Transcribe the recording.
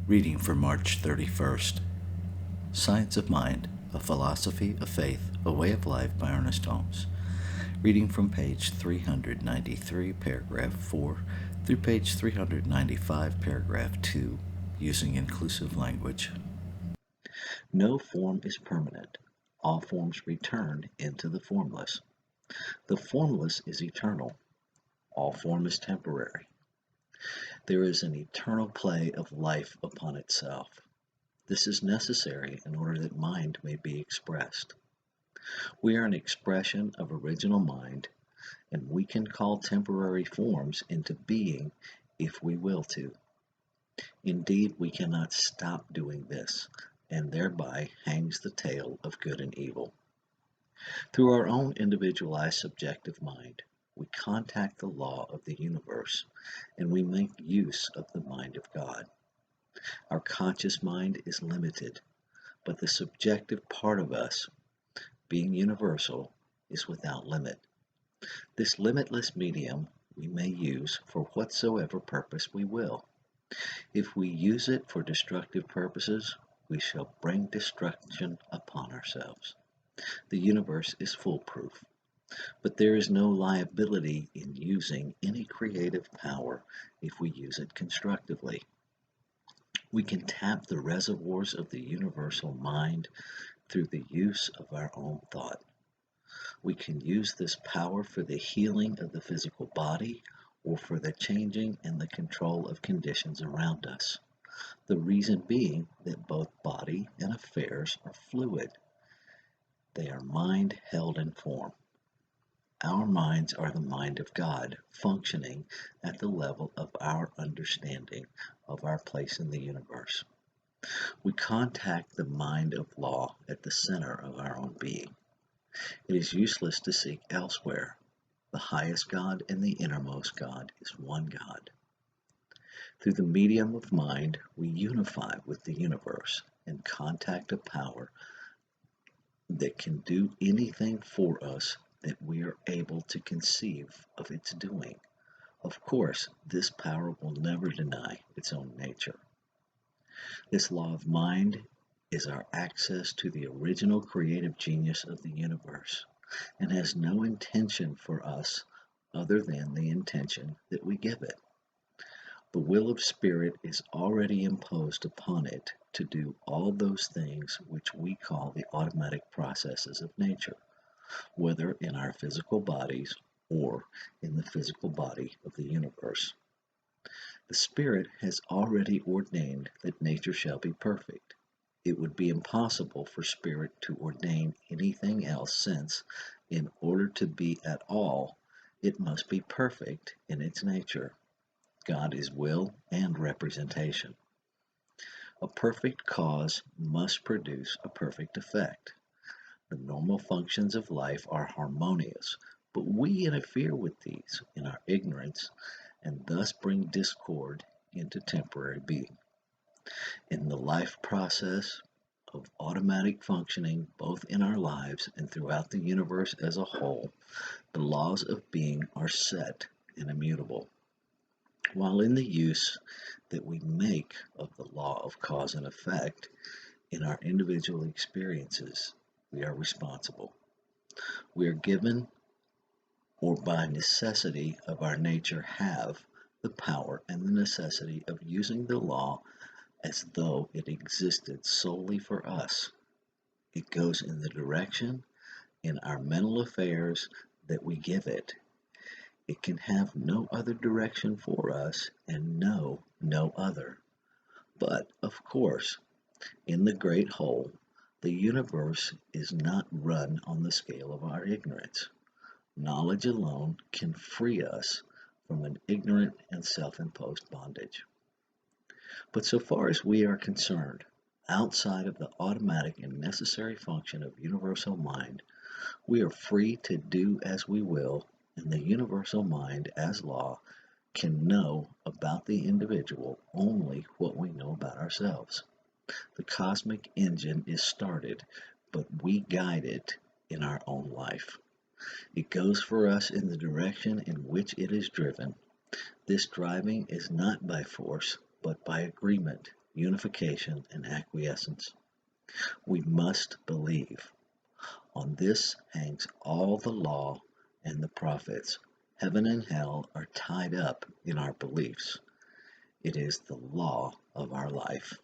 Reading for March 31st. Science of Mind, A Philosophy, a Faith, a Way of Life by Ernest Holmes. Reading from page 393, paragraph 4, through page 395, paragraph 2, using inclusive language. No form is permanent. All forms return into the formless. The formless is eternal. All form is temporary. There is an eternal play of life upon itself. This is necessary in order that mind may be expressed. We are an expression of original mind, and we can call temporary forms into being if we will to. Indeed, we cannot stop doing this, and thereby hangs the tale of good and evil. Through our own individualized subjective mind, we contact the law of the universe, and we make use of the mind of God. Our conscious mind is limited, but the subjective part of us, being universal, is without limit. This limitless medium we may use for whatsoever purpose we will. If we use it for destructive purposes, we shall bring destruction upon ourselves. The universe is foolproof, but there is no liability in using any creative power if we use it constructively. We can tap the reservoirs of the universal mind through the use of our own thought. We can use this power for the healing of the physical body or for the changing and the control of conditions around us. The reason being that both body and affairs are fluid. They are mind held in form. Our minds are the mind of God, functioning at the level of our understanding of our place in the universe. We contact the mind of law at the center of our own being. It is useless to seek elsewhere. The highest God and the innermost God is one God. Through the medium of mind, we unify with the universe and contact a power that can do anything for us that we are able to conceive of its doing. Of course, this power will never deny its own nature. This law of mind is our access to the original creative genius of the universe and has no intention for us other than the intention that we give it. The will of spirit is already imposed upon it to do all those things which we call the automatic processes of nature, whether in our physical bodies or in the physical body of the universe. The Spirit has already ordained that nature shall be perfect. It would be impossible for Spirit to ordain anything else since, in order to be at all, it must be perfect in its nature. God is will and representation. A perfect cause must produce a perfect effect. The normal functions of life are harmonious, but we interfere with these in our ignorance and thus bring discord into temporary being. In the life process of automatic functioning, both in our lives and throughout the universe as a whole, the laws of being are set and immutable. While in the use that we make of the law of cause and effect in our individual experiences, we are responsible. We are given, or by necessity of our nature have, the power and the necessity of using the law as though it existed solely for us. It goes in the direction in our mental affairs that we give it. It can have no other direction for us and know no other. But, of course, in the great whole, the universe is not run on the scale of our ignorance. Knowledge alone can free us from an ignorant and self-imposed bondage. But so far as we are concerned, outside of the automatic and necessary function of universal mind, we are free to do as we will, and the universal mind, as law, can know about the individual only what we know about ourselves. The cosmic engine is started, but we guide it in our own life. It goes for us in the direction in which it is driven. This driving is not by force, but by agreement, unification, and acquiescence. We must believe. On this hangs all the law and the prophets. Heaven and hell are tied up in our beliefs. It is the law of our life.